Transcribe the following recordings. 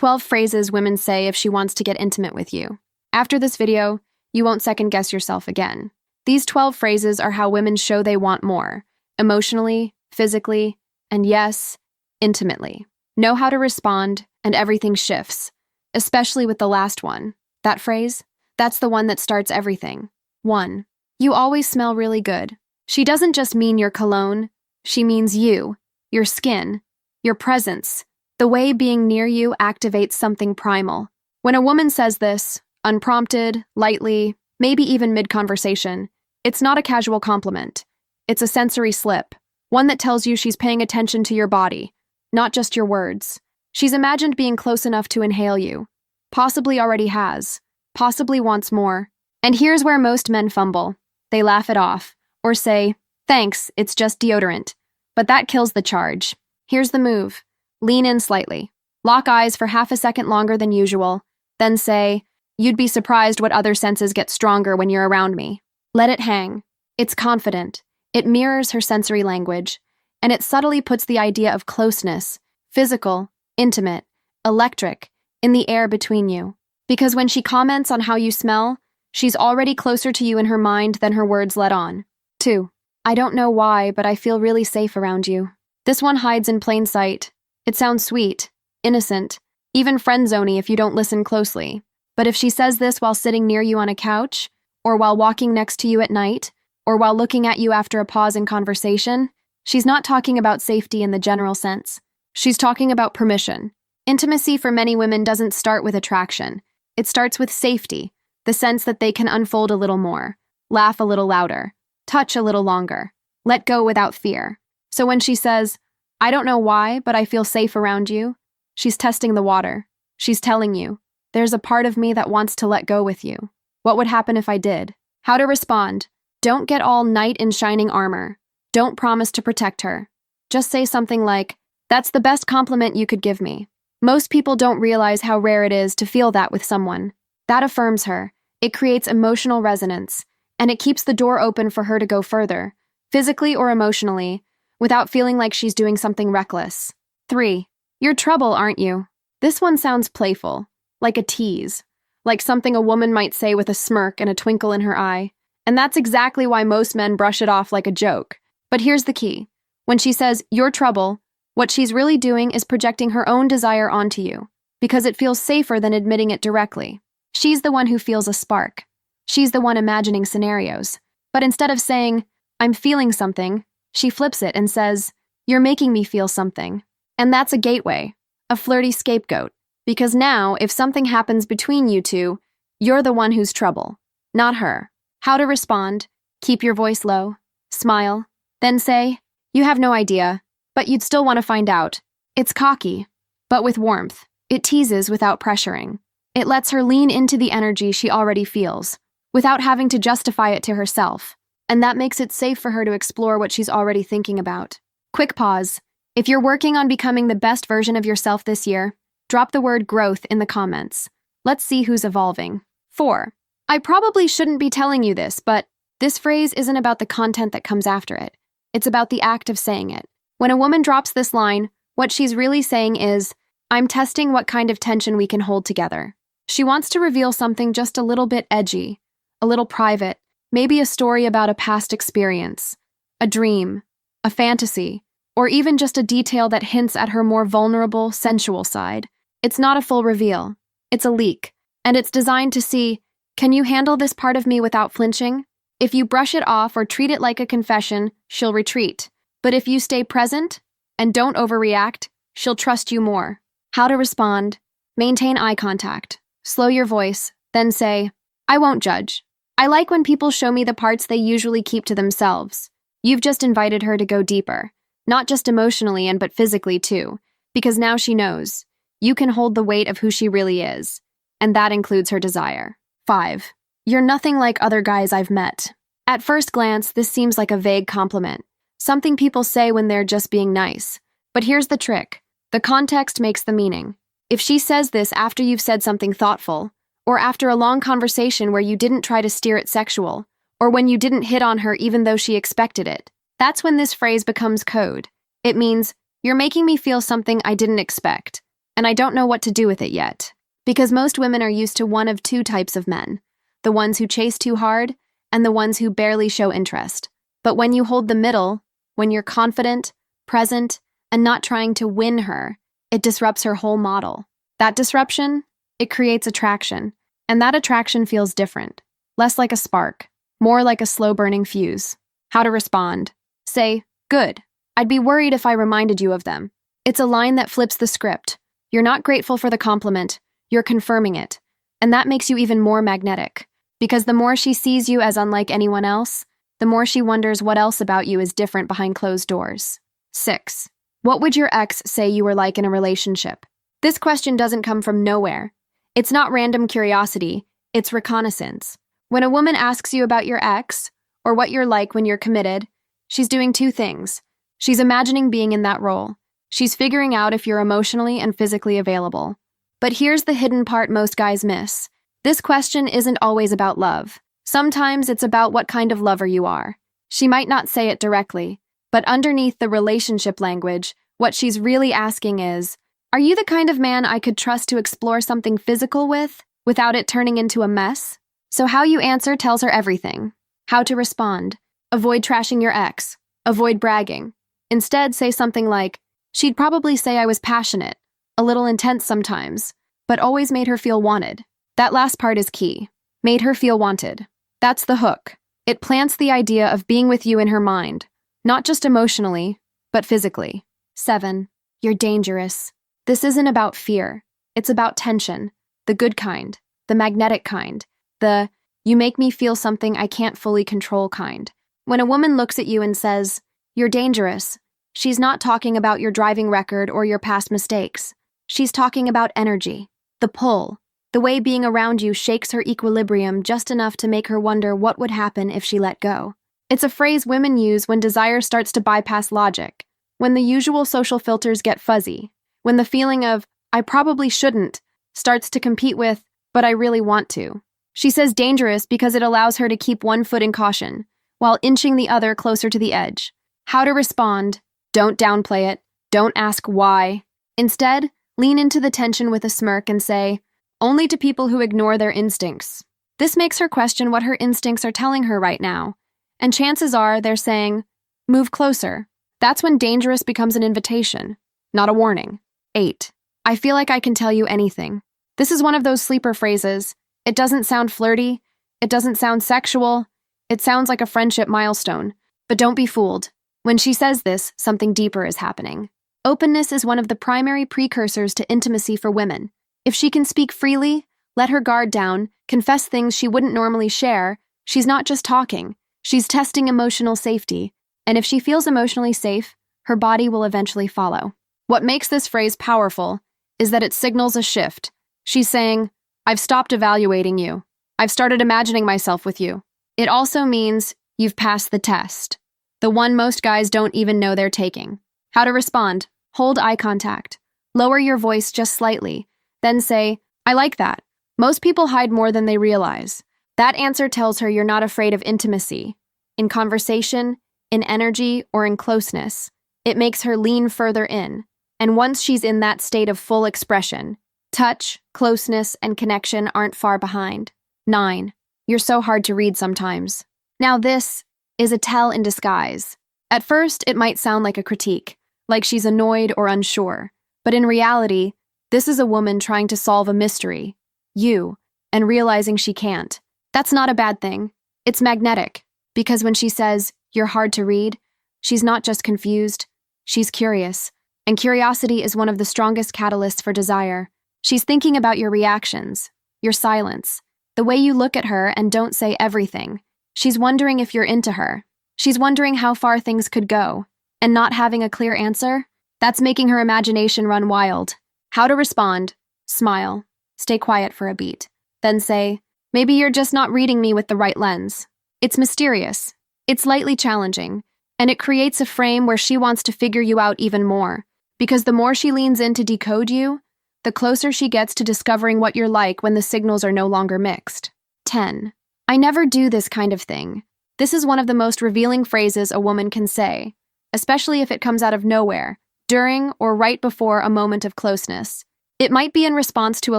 12 phrases women say if she wants to get intimate with you. After this video, you won't second-guess yourself again. These 12 phrases are how women show they want more, emotionally, physically, and yes, intimately. Know how to respond, and everything shifts, especially with the last one. That phrase? That's the one that starts everything. 1. You always smell really good. She doesn't just mean your cologne, she means you, your skin, your presence. The way being near you activates something primal. When a woman says this, unprompted, lightly, maybe even mid-conversation, it's not a casual compliment. It's a sensory slip, one that tells you she's paying attention to your body, not just your words. She's imagined being close enough to inhale you. Possibly already has. Possibly wants more. And here's where most men fumble. They laugh it off, or say, thanks, it's just deodorant. But that kills the charge. Here's the move. Lean in slightly. Lock eyes for half a second longer than usual. Then say, you'd be surprised what other senses get stronger when you're around me. Let it hang. It's confident. It mirrors her sensory language. And it subtly puts the idea of closeness, physical, intimate, electric, in the air between you. Because when she comments on how you smell, she's already closer to you in her mind than her words let on. 2. I don't know why, but I feel really safe around you. This one hides in plain sight. It sounds sweet, innocent, even friend-zoney if you don't listen closely. But if she says this while sitting near you on a couch, or while walking next to you at night, or while looking at you after a pause in conversation, she's not talking about safety in the general sense. She's talking about permission. Intimacy for many women doesn't start with attraction. It starts with safety, the sense that they can unfold a little more, laugh a little louder, touch a little longer, let go without fear. So when she says, I don't know why, but I feel safe around you, she's testing the water. She's telling you, there's a part of me that wants to let go with you. What would happen if I did? How to respond. Don't get all knight in shining armor. Don't promise to protect her. Just say something like, that's the best compliment you could give me. Most people don't realize how rare it is to feel that with someone. That affirms her. It creates emotional resonance, and it keeps the door open for her to go further, physically or emotionally, without feeling like she's doing something reckless. 3. You're trouble, aren't you? This one sounds playful, like a tease, like something a woman might say with a smirk and a twinkle in her eye. And that's exactly why most men brush it off like a joke. But here's the key. When she says, you're trouble, what she's really doing is projecting her own desire onto you, because it feels safer than admitting it directly. She's the one who feels a spark. She's the one imagining scenarios. But instead of saying, I'm feeling something, she flips it and says, you're making me feel something. And that's a gateway, a flirty scapegoat. Because now, if something happens between you two, you're the one who's trouble, not her. How to respond. Keep your voice low. Smile. Then say, you have no idea, but you'd still want to find out. It's cocky, but with warmth. It teases without pressuring. It lets her lean into the energy she already feels, without having to justify it to herself. And that makes it safe for her to explore what she's already thinking about. Quick pause. If you're working on becoming the best version of yourself this year, drop the word growth in the comments. Let's see who's evolving. 4. I probably shouldn't be telling you this, but this phrase isn't about the content that comes after it. It's about the act of saying it. When a woman drops this line, what she's really saying is, I'm testing what kind of tension we can hold together. She wants to reveal something just a little bit edgy, a little private, maybe a story about a past experience, a dream, a fantasy, or even just a detail that hints at her more vulnerable, sensual side. It's not a full reveal. It's a leak, and it's designed to see, can you handle this part of me without flinching? If you brush it off or treat it like a confession, she'll retreat. But if you stay present and don't overreact, she'll trust you more. How to respond. Maintain eye contact. Slow your voice, then say, I won't judge. I like when people show me the parts they usually keep to themselves. You've just invited her to go deeper, not just emotionally but physically too, because now she knows. You can hold the weight of who she really is, and that includes her desire. 5. You're nothing like other guys I've met. At first glance, this seems like a vague compliment, something people say when they're just being nice. But here's the trick. The context makes the meaning. If she says this after you've said something thoughtful, or after a long conversation where you didn't try to steer it sexual, or when you didn't hit on her even though she expected it, that's when this phrase becomes code. It means, you're making me feel something I didn't expect. and I don't know what to do with it yet. Because most women are used to one of two types of men, the ones who chase too hard and the ones who barely show interest. But when you hold the middle, when you're confident, present, and not trying to win her, it disrupts her whole model. That disruption, it creates attraction, and that attraction feels different. Less like a spark, more like a slow-burning fuse. How to respond. Say, "Good. I'd be worried if I reminded you of them." It's a line that flips the script. You're not grateful for the compliment, you're confirming it. And that makes you even more magnetic. Because the more she sees you as unlike anyone else, the more she wonders what else about you is different behind closed doors. 6. What would your ex say you were like in a relationship? This question doesn't come from nowhere. It's not random curiosity, it's reconnaissance. When a woman asks you about your ex, or what you're like when you're committed, she's doing two things. She's imagining being in that role. She's figuring out if you're emotionally and physically available. But here's the hidden part most guys miss. This question isn't always about love. Sometimes it's about what kind of lover you are. She might not say it directly, but underneath the relationship language, what she's really asking is, are you the kind of man I could trust to explore something physical with, without it turning into a mess? So how you answer tells her everything. How to respond. Avoid trashing your ex. Avoid bragging. Instead, say something like, she'd probably say I was passionate, a little intense sometimes, but always made her feel wanted. That last part is key. Made her feel wanted. That's the hook. It plants the idea of being with you in her mind, not just emotionally, but physically. 7. You're dangerous. This isn't about fear. It's about tension. The good kind. The magnetic kind. The, you make me feel something I can't fully control kind. When a woman looks at you and says, you're dangerous, she's not talking about your driving record or your past mistakes. She's talking about energy. The pull. The way being around you shakes her equilibrium just enough to make her wonder what would happen if she let go. It's a phrase women use when desire starts to bypass logic, when the usual social filters get fuzzy, when the feeling of, I probably shouldn't, starts to compete with, but I really want to. She says dangerous because it allows her to keep one foot in caution, while inching the other closer to the edge. How to respond. Don't downplay it. Don't ask why. Instead, lean into the tension with a smirk and say, only to people who ignore their instincts. This makes her question what her instincts are telling her right now, and chances are they're saying, move closer. That's when dangerous becomes an invitation, not a warning. 8. I feel like I can tell you anything. This is one of those sleeper phrases. It doesn't sound flirty. It doesn't sound sexual. It sounds like a friendship milestone. But don't be fooled. When she says this, something deeper is happening. Openness is one of the primary precursors to intimacy for women. If she can speak freely, let her guard down, confess things she wouldn't normally share, she's not just talking, she's testing emotional safety. And if she feels emotionally safe, her body will eventually follow. What makes this phrase powerful is that it signals a shift. She's saying, I've stopped evaluating you. I've started imagining myself with you. It also means you've passed the test, the one most guys don't even know they're taking. How to respond. Hold eye contact. Lower your voice just slightly. Then say, I like that. Most people hide more than they realize. That answer tells her you're not afraid of intimacy. In conversation, in energy, or in closeness, it makes her lean further in. And once she's in that state of full expression, touch, closeness, and connection aren't far behind. 9. You're so hard to read sometimes. Now this is a tell in disguise. At first, it might sound like a critique, like she's annoyed or unsure. But in reality, this is a woman trying to solve a mystery, you, and realizing she can't. That's not a bad thing. It's magnetic, because when she says, you're hard to read, she's not just confused, she's curious. And curiosity is one of the strongest catalysts for desire. She's thinking about your reactions, your silence, the way you look at her and don't say everything. She's wondering if you're into her. She's wondering how far things could go. And not having a clear answer? That's making her imagination run wild. How to respond. Smile. Stay quiet for a beat. Then say, maybe you're just not reading me with the right lens. It's mysterious. It's lightly challenging. And it creates a frame where she wants to figure you out even more. Because the more she leans in to decode you, the closer she gets to discovering what you're like when the signals are no longer mixed. 10. I never do this kind of thing. This is one of the most revealing phrases a woman can say, especially if it comes out of nowhere, during or right before a moment of closeness. It might be in response to a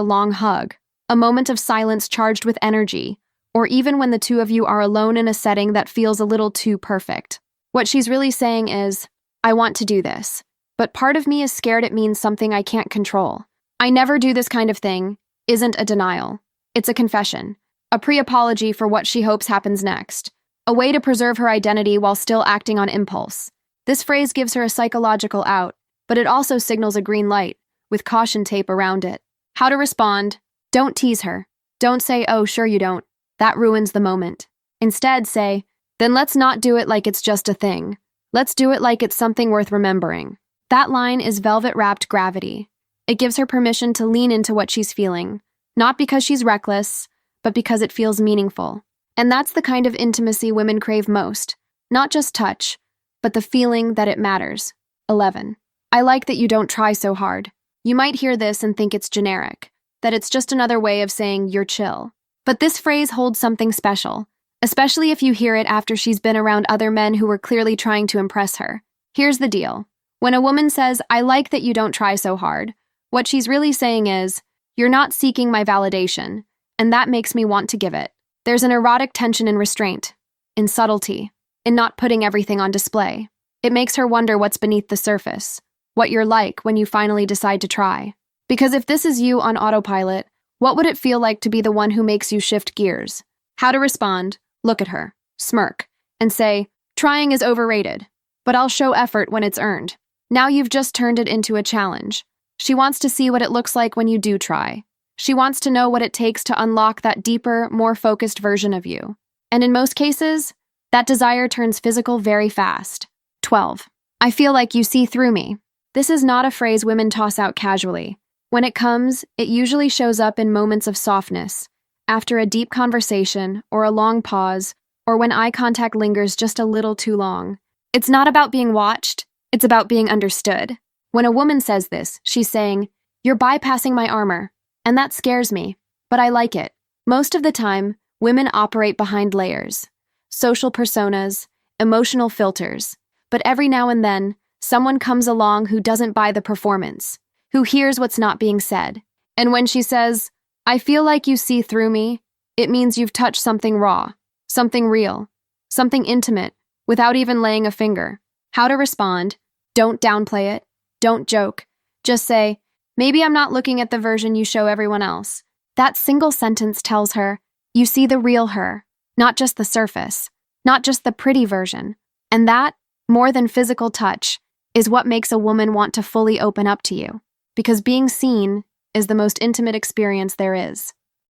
long hug, a moment of silence charged with energy, or even when the two of you are alone in a setting that feels a little too perfect. What she's really saying is, I want to do this, but part of me is scared it means something I can't control. I never do this kind of thing isn't a denial. It's a confession, a pre-apology for what she hopes happens next, a way to preserve her identity while still acting on impulse. This phrase gives her a psychological out, but it also signals a green light, with caution tape around it. How to respond? Don't tease her. Don't say, oh, sure you don't. That ruins the moment. Instead, say, then let's not do it like it's just a thing. Let's do it like it's something worth remembering. That line is velvet-wrapped gravity. It gives her permission to lean into what she's feeling, not because she's reckless, but because it feels meaningful. And that's the kind of intimacy women crave most. Not just touch, but the feeling that it matters. 11. I like that you don't try so hard. You might hear this and think it's generic, that it's just another way of saying you're chill. But this phrase holds something special, especially if you hear it after she's been around other men who were clearly trying to impress her. Here's the deal. When a woman says, I like that you don't try so hard, what she's really saying is, you're not seeking my validation, and that makes me want to give it. There's an erotic tension in restraint, in subtlety, in not putting everything on display. It makes her wonder what's beneath the surface, what you're like when you finally decide to try. Because if this is you on autopilot, what would it feel like to be the one who makes you shift gears? How to respond? Look at her, smirk, and say, trying is overrated, but I'll show effort when it's earned. Now you've just turned it into a challenge. She wants to see what it looks like when you do try. She wants to know what it takes to unlock that deeper, more focused version of you. And in most cases, that desire turns physical very fast. 12. I feel like you see through me. This is not a phrase women toss out casually. When it comes, it usually shows up in moments of softness, after a deep conversation, or a long pause, or when eye contact lingers just a little too long. It's not about being watched, it's about being understood. When a woman says this, she's saying, you're bypassing my armor, and that scares me, but I like it. Most of the time, women operate behind layers, social personas, emotional filters, but every now and then, someone comes along who doesn't buy the performance, who hears what's not being said. And when she says, I feel like you see through me, it means you've touched something raw, something real, something intimate, without even laying a finger. How to respond? Don't downplay it. Don't joke. Just say, maybe I'm not looking at the version you show everyone else. That single sentence tells her, you see the real her, not just the surface, not just the pretty version. And that, more than physical touch, is what makes a woman want to fully open up to you. Because being seen is the most intimate experience there is.